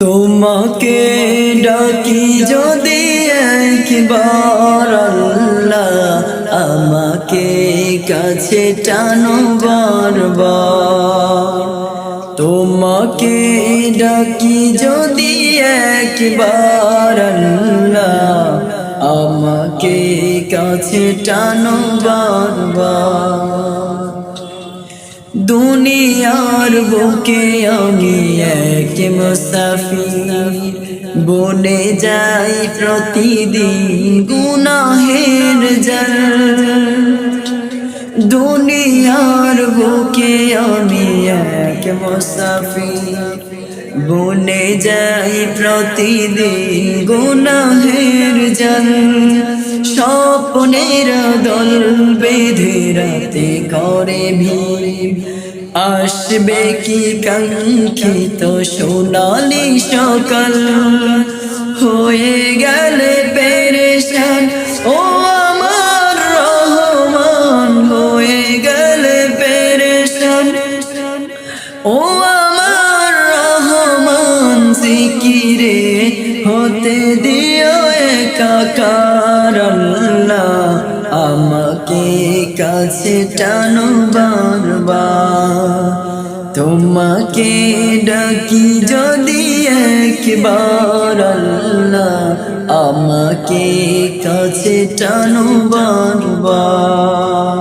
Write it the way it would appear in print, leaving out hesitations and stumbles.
তোমাকে ডাকি যদি একবার আল্লাহ, আমাকে কাছে টানো বারবার। তোমাকে ডাকি যদি একবার আল্লাহ, আমাকে কাছে টানো বারবার। দুনিয়ার বুকে আমি এক মুসাফির, বনে যাই প্রতিদিন গুনাহের জাল। দুনিয়ার বুকে আমি এক মুসাফির, বনে যাই প্রতিদিন গুনাহের জাল। স্বপ্নের দল বেঁধে রাতে করে ভিড়, আসবে কি কাঙ্ক্ষিত সোনালি সকাল। হয়ে গেলে পেরেশান ও আমার রহমান, হয়ে গেলে পেরেশান ও আমার রহমান। জিকিরে হতে দিও একাকার আল্লাহ, আমাকে কাছে টানো বারবার। তোমাকে ডাকি যদি একবার আল্লাহ, আমাকে কাছে টানো বারবার।